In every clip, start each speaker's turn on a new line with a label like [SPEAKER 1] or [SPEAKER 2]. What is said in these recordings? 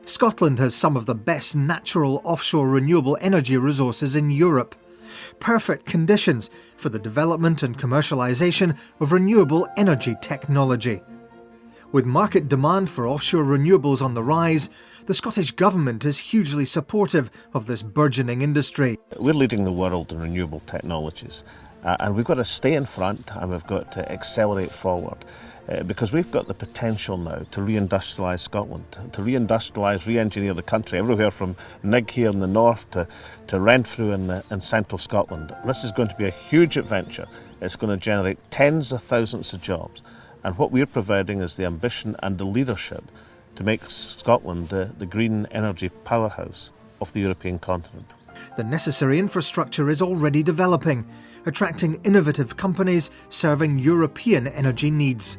[SPEAKER 1] Scotland has some of the best natural offshore renewable energy resources in Europe. Perfect conditions for the development and commercialisation of renewable energy technology. With market demand for offshore renewables on the rise, the Scottish Government is hugely supportive of this burgeoning industry.
[SPEAKER 2] We're leading the world in renewable technologies, and we've got to stay in front and we've got to accelerate forward. Because we've got the potential now to reindustrialise Scotland, to reindustrialise, re-engineer the country, everywhere from Nigg here in the north to Renfrew in central Scotland. This is going to be a huge adventure. It's going to generate tens of thousands of jobs. And what we're providing is the ambition and the leadership to make Scotland the green energy powerhouse of the European continent.
[SPEAKER 1] The necessary infrastructure is already developing, attracting innovative companies serving European energy needs.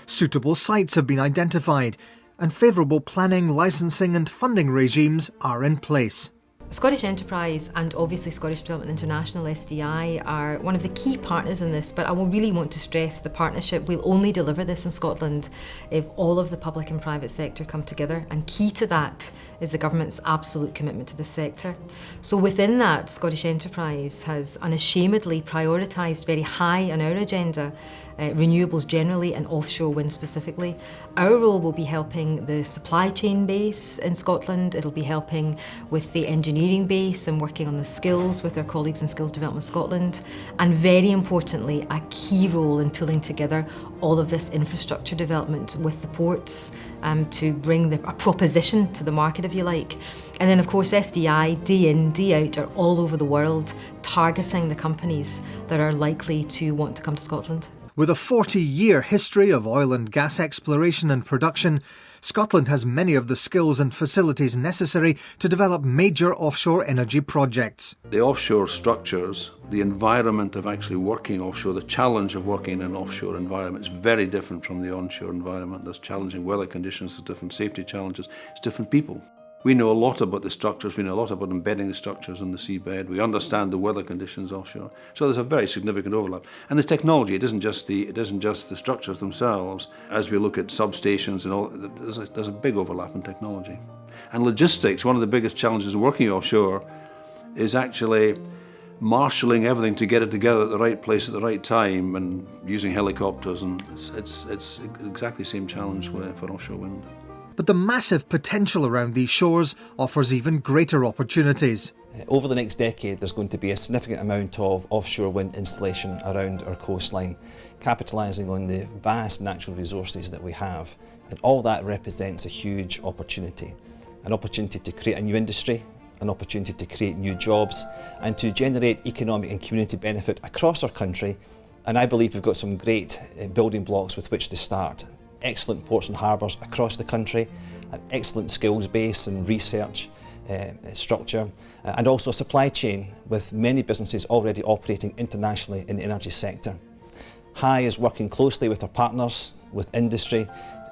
[SPEAKER 1] Suitable sites have been identified and favourable planning, licensing and funding regimes are in place.
[SPEAKER 3] Scottish Enterprise and obviously Scottish Development International, SDI, are one of the key partners in this, but I will really want to stress the partnership. We'll only deliver this in Scotland if all of the public and private sector come together, and key to that is the government's absolute commitment to this sector. So within that, Scottish Enterprise has unashamedly prioritised very high on our agenda renewables generally and offshore wind specifically. Our role will be helping the supply chain base in Scotland. It'll be helping with the engineering base and working on the skills with our colleagues in Skills Development Scotland. And very importantly, a key role in pulling together all of this infrastructure development with the ports to bring a proposition to the market, if you like. And then of course SDI, day in, day out, are all over the world targeting the companies that are likely to want to come to Scotland.
[SPEAKER 1] With a 40-year history of oil and gas exploration and production, Scotland has many of the skills and facilities necessary to develop major offshore energy projects.
[SPEAKER 4] The offshore structures, the environment of actually working offshore, the challenge of working in an offshore environment is very different from the onshore environment. There's challenging weather conditions, there's different safety challenges, it's different people. We know a lot about the structures, we know a lot about embedding the structures on the seabed, we understand the weather conditions offshore. So there's a very significant overlap. And the technology, it isn't just the structures themselves. As we look at substations and all, there's a big overlap in technology. And logistics, one of the biggest challenges in working offshore is actually marshalling everything to get it together at the right place at the right time and using helicopters, and it's exactly the same challenge for offshore wind.
[SPEAKER 1] But the massive potential around these shores offers even greater opportunities.
[SPEAKER 5] Over the next decade, there's going to be a significant amount of offshore wind installation around our coastline, capitalising on the vast natural resources that we have. And all that represents a huge opportunity. An opportunity to create a new industry, an opportunity to create new jobs, and to generate economic and community benefit across our country. And I believe we've got some great building blocks with which to start. Excellent ports and harbours across the country, an excellent skills base and research structure, and also a supply chain with many businesses already operating internationally in the energy sector. HI is working closely with our partners, with industry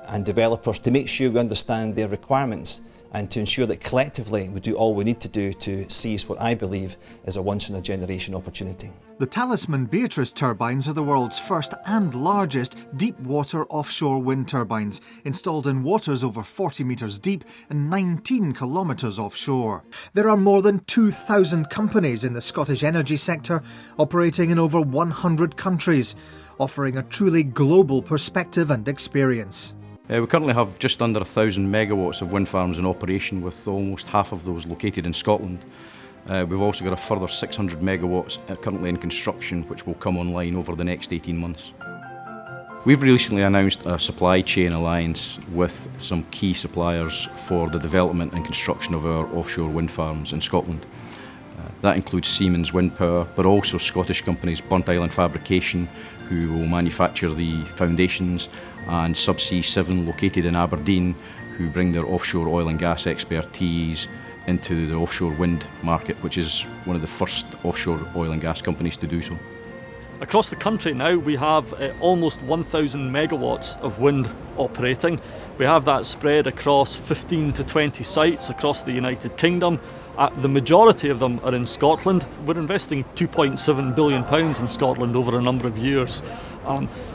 [SPEAKER 5] and developers to make sure we understand their requirements and to ensure that collectively we do all we need to do to seize what I believe is a once-in-a-generation opportunity.
[SPEAKER 1] The Talisman Beatrice turbines are the world's first and largest deep-water offshore wind turbines, installed in waters over 40 metres deep and 19 kilometres offshore. There are more than 2,000 companies in the Scottish energy sector, operating in over 100 countries, offering a truly global perspective and experience.
[SPEAKER 6] We currently have just under 1,000 megawatts of wind farms in operation, with almost half of those located in Scotland. We've also got a further 600 megawatts currently in construction, which will come online over the next 18 months. We've recently announced a supply chain alliance with some key suppliers for the development and construction of our offshore wind farms in Scotland. That includes Siemens Wind Power, but also Scottish companies Burnt Island Fabrication, who will manufacture the foundations, and Subsea 7, located in Aberdeen, who bring their offshore oil and gas expertise into the offshore wind market, which is one of the first offshore oil and gas companies to do so.
[SPEAKER 7] Across the country now we have almost 1,000 megawatts of wind operating. We have that spread across 15 to 20 sites across the United Kingdom. The majority of them are in Scotland. We're investing £2.7 billion in Scotland over a number of years.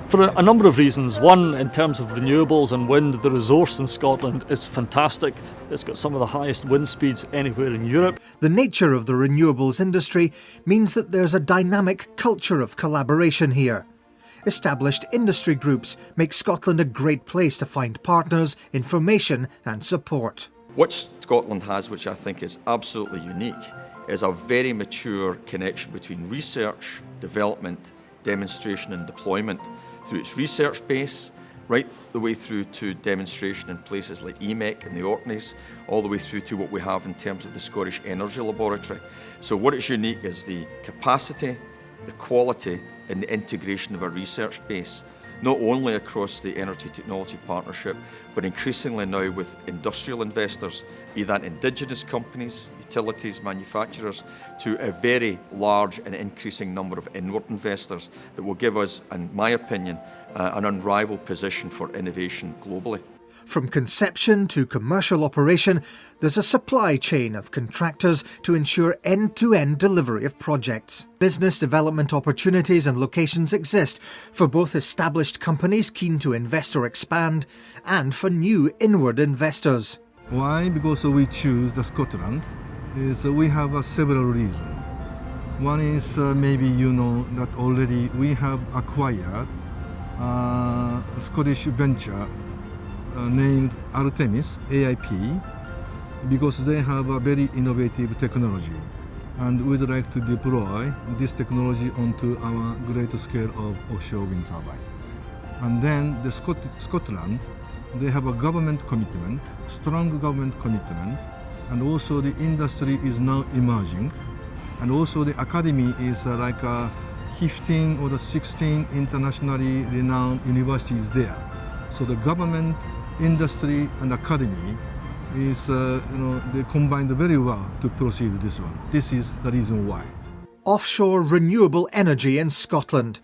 [SPEAKER 7] For a number of reasons. One, in terms of renewables and wind, the resource in Scotland is fantastic. It's got some of the highest wind speeds anywhere in Europe.
[SPEAKER 1] The nature of the renewables industry means that there's a dynamic culture of collaboration here. Established industry groups make Scotland a great place to find partners, information and support.
[SPEAKER 8] What Scotland has, which I think is absolutely unique, is a very mature connection between research, development, demonstration and deployment through its research base, right the way through to demonstration in places like EMEC and the Orkneys, all the way through to what we have in terms of the Scottish Energy Laboratory. So what is unique is the capacity, the quality and the integration of our research base, not only across the Energy Technology Partnership, but increasingly now with industrial investors, be that indigenous companies, utilities, manufacturers, to a very large and increasing number of inward investors that will give us, in my opinion, an unrivaled position for innovation globally.
[SPEAKER 1] From conception to commercial operation, there's a supply chain of contractors to ensure end-to-end delivery of projects. Business development opportunities and locations exist for both established companies keen to invest or expand and for new inward investors.
[SPEAKER 9] Why? Because we choose the Scotland is we have several reasons. One is maybe you know that already we have acquired Scottish venture named Artemis AIP because they have a very innovative technology and we'd like to deploy this technology onto our great scale of offshore wind turbine. And then the Scotland, they have a government commitment, strong government commitment, and also the industry is now emerging, and also the academy is like 15 or 16 internationally renowned universities there. So the government, industry and academy is, they combined very well to proceed this one. This is the reason why.
[SPEAKER 1] Offshore renewable energy in Scotland.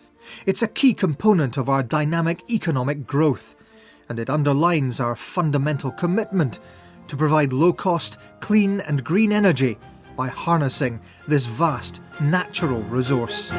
[SPEAKER 1] It's a key component of our dynamic economic growth, and it underlines our fundamental commitment to provide low-cost, clean and green energy by harnessing this vast natural resource.